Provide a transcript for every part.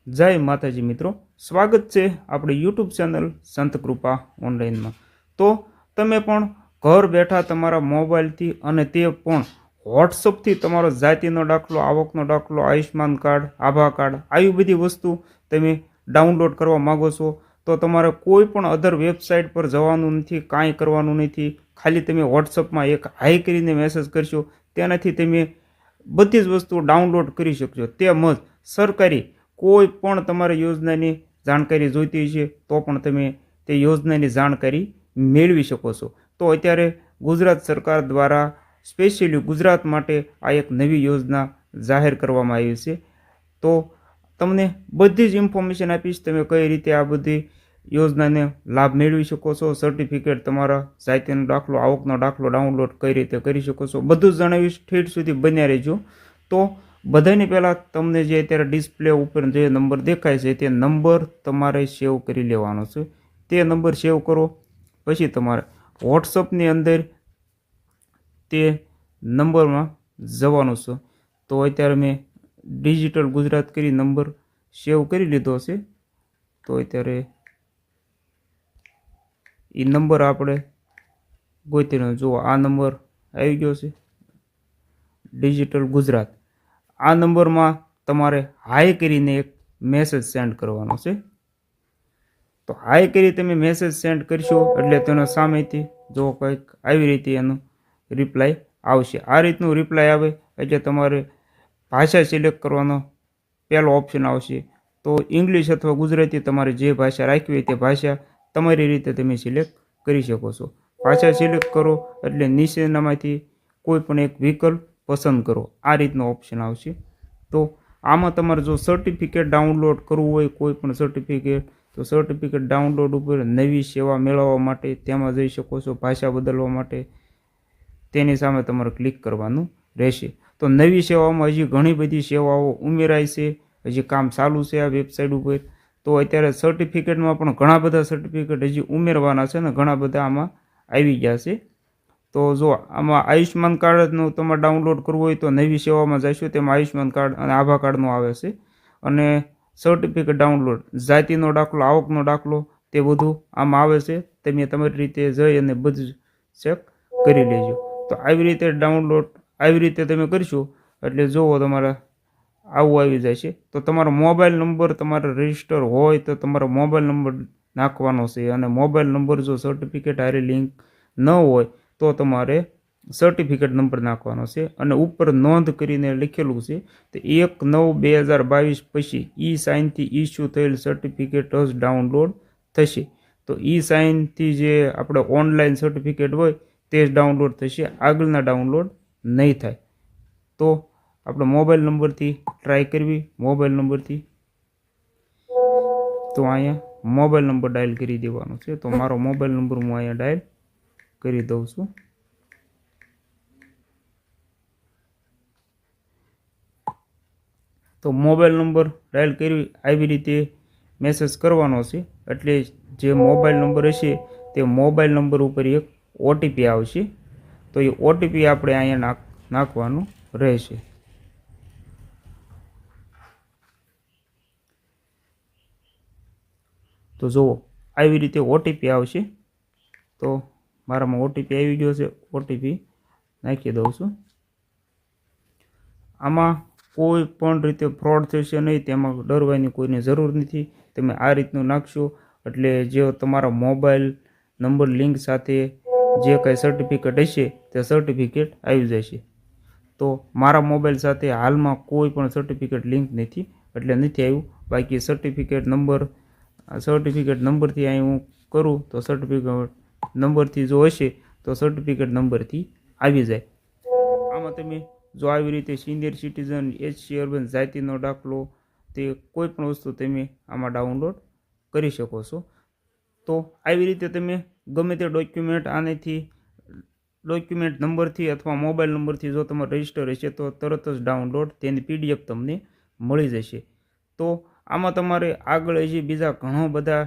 जय माताजी मित्रों, स्वागत है अपनी यूट्यूब चैनल संत कृपा ऑनलाइन में। तो तमे पण घर बैठा तमारा मोबाइल थी अने ते पण व्हाट्सएप थी तमारो जातिनो दाखलो, आवकनो दाखलो, आयुष्मान कार्ड, आभा कार्ड આવી બધી વસ્તુ તમે ડાઉનલોડ કરવા માંગો છો તો તમારે કોઈ પણ અધર વેબસાઇટ પર જવાનું નથી, કાંઈ કરવાનું નથી। ખાલી તમે વોટ્સઅપમાં એક હાઈ કરીને મેસેજ કરશો તેનાથી તમે બધી જ વસ્તુ ડાઉનલોડ કરી શકશો। તેમજ સરકારી કોઈ પણ તમારે યોજનાની જાણકારી જોઈતી છે તો પણ તમે તે યોજનાની જાણકારી મેળવી શકો છો। તો અત્યારે ગુજરાત સરકાર દ્વારા સ્પેશિયલી ગુજરાત માટે આ એક નવી યોજના જાહેર કરવામાં આવી છે। તો તમને બધી જ ઇન્ફોર્મેશન આપીશ, તમે કઈ રીતે આ બધી યોજનાને લાભ મેળવી શકો છો, સર્ટિફિકેટ, તમારા જાતિનો દાખલો, આવકનો દાખલો ડાઉનલોડ કઈ રીતે કરી શકો છો, બધું જ જણાવીશ। ઠેઠ સુધી બન્યા રહેજો। તો બધાની પહેલાં તમને જે અત્યારે ડિસ્પ્લે ઉપર જે નંબર દેખાય છે તે નંબર તમારે સેવ કરી લેવાનો છે। તે નંબર સેવ કરો પછી તમારે વોટ્સઅપની અંદર તે નંબરમાં જવાનું છે। તો અત્યારે મેં ડિજિટલ ગુજરાત કરી નંબર સેવ કરી લીધો છે। તો અત્યારે એ નંબર આપણે ગોતીનો જુઓ, આ નંબર આવી ગયો છે ડિજિટલ ગુજરાત। આ નંબરમાં તમારે હાઈ કરીને એક મેસેજ સેન્ડ કરવાનો છે। તો હાઈ કરી તમે મેસેજ સેન્ડ કરશો એટલે તેનો સામેથી જો કંઈક આવી રીતે એનું રિપ્લાય આવશે। આ રીતનું રિપ્લાય આવે એટલે તમારે ભાષા સિલેક્ટ કરવાનો પહેલો ઓપ્શન આવશે। તો ઇંગ્લિશ અથવા ગુજરાતી તમારે જે ભાષા રાખવી હોય તે ભાષા તમારી રીતે તમે સિલેક્ટ કરી શકો છો। ભાષા સિલેક્ટ કરો એટલે નીચેનામાંથી કોઈ પણ એક વિકલ્પ પસંદ કરો, આ રીતનો ઓપ્શન આવશે। તો આમાં તમારે જો સર્ટિફિકેટ ડાઉનલોડ કરવું હોય કોઈ પણ સર્ટિફિકેટ, તો સર્ટિફિકેટ ડાઉનલોડ ઉપર નવી સેવા મેળવવા માટે તેમાં જઈ શકો છો। ભાષા બદલવા માટે તેની સામે તમારે ક્લિક કરવાનું રહેશે। તો નવી સેવાઓમાં હજી ઘણી બધી સેવાઓ ઉમેરાય છે, હજી કામ ચાલુ છે આ વેબસાઇટ ઉપર। તો અત્યારે સર્ટિફિકેટમાં પણ ઘણા બધા સર્ટિફિકેટ હજી ઉમેરવાના છે ને ઘણા બધા આમાં આવી ગયા છે। તો જો આમાં આયુષ્માન કાર્ડનું તમારે ડાઉનલોડ કરવું હોય તો નવી સેવામાં જઈશું, તેમાં આયુષ્માન કાર્ડ અને આભા કાર્ડનું આવે છે। અને સર્ટિફિકેટ ડાઉનલોડ, જાતિનો દાખલો, આવકનો દાખલો તે બધું આમાં આવે છે। તમે તમારી રીતે જઈ અને બધું ચેક કરી લેજો। તો આવી રીતે ડાઉનલોડ આવી રીતે તમે કરશો એટલે જુઓ તમારા આવું આવી જાય છે। તો તમારો મોબાઈલ નંબર તમારે રજિસ્ટર હોય તો તમારો મોબાઈલ નંબર નાખવાનો છે, અને મોબાઈલ નંબર જો સર્ટિફિકેટ હારે લિંક ન હોય તો તમારે સર્ટિફિકેટ નંબર નાખવાનો છે। અને ઉપર નોંધ કરીને લખેલું છે તો 1/9/2022 પછી ઈ સાઇનથી ઇસ્યુ થયેલ સર્ટિફિકેટ જ ડાઉનલોડ થશે। તો ઈ સાઇનથી જે આપણે ઓનલાઈન સર્ટિફિકેટ હોય તે જ ડાઉનલોડ થશે, આગળના ડાઉનલોડ નહીં થાય। તો આપણે મોબાઈલ નંબરથી ટ્રાય કરવી, મોબાઈલ નંબરથી તો અહીંયા મોબાઈલ નંબર ડાયલ કરી દેવાનો છે। તો મારો મોબાઈલ નંબર હું અહીંયા ડાયલ કરી દઉં છું। તો મોબાઈલ નંબર ડાયલ કરી આવી રીતે મેસેજ કરવાનો છે એટલે જે મોબાઈલ નંબર હશે તે મોબાઈલ નંબર ઉપર એક ઓટીપી આવશે। તો એ ઓટીપી આપણે અહીંયા નાખવાનું રહેશે। તો જુઓ આવી રીતે ઓટીપી આવશે। તો મારામાં ઓટીપી આવી ગયો છે, ઓટીપી નાખી દઉં છું। આમાં કોઈ પણ રીતે ફ્રોડ થશે નહીં, તેમાં ડરવાની કોઈને જરૂર નથી। તમે આ રીતનું નાખશો એટલે જે તમારા મોબાઈલ નંબર લિંક સાથે જે કાંઈ સર્ટિફિકેટ હશે તે સર્ટિફિકેટ આવી જશે। તો મારા મોબાઈલ સાથે હાલમાં કોઈ પણ સર્ટિફિકેટ લિંક નથી એટલે નથી આવ્યું। બાકી સર્ટિફિકેટ નંબરથી અહીં હું કરું તો સર્ટિફિકેટ નંબરથી જો હશે તો સર્ટિફિકેટ નંબરથી આવી જાય। આમાં તમે જો આવી રીતે સિનિયર સિટીઝન, એચસી અર્બન, જાતિનો દાખલો તે કોઈ પણ વસ્તુ તમે આમાં ડાઉનલોડ કરી શકો છો। તો આવી રીતે તમે ગમે તે ડોક્યુમેન્ટ આનેથી ડોક્યુમેન્ટ નંબરથી અથવા મોબાઈલ નંબરથી જો તમારે રજિસ્ટર હશે તો તરત જ ડાઉનલોડ તેની પીડીએફ તમને મળી જશે। તો આમાં તમારે આગળ હજી બીજા ઘણા બધા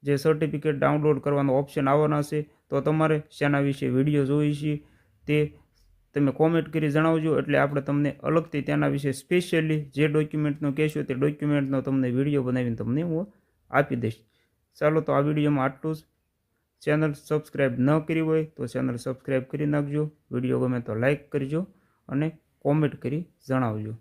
જે સર્ટિફિકેટ ડાઉનલોડ કરવાનો ઓપ્શન આવવાના છે। તો તમારે શેના વિશે વિડીયો જોઈ છે તે તમે કોમેન્ટ કરી જણાવજો, એટલે આપણે તમને અલગથી તેના વિશે સ્પેશિયલી જે ડોક્યુમેન્ટનો કહેશો તે ડોક્યુમેન્ટનો તમને વિડીયો બનાવીને તમને હું આપી દઈશ. ચાલો, તો આ વિડીયોમાં આટલું જ. ચેનલ સબસ્ક્રાઈબ ન કરી હોય તો ચેનલ સબસ્ક્રાઈબ કરી નાખજો. વિડીયો ગમે તો લાઈક કરજો અને કોમેન્ટ કરી જણાવજો.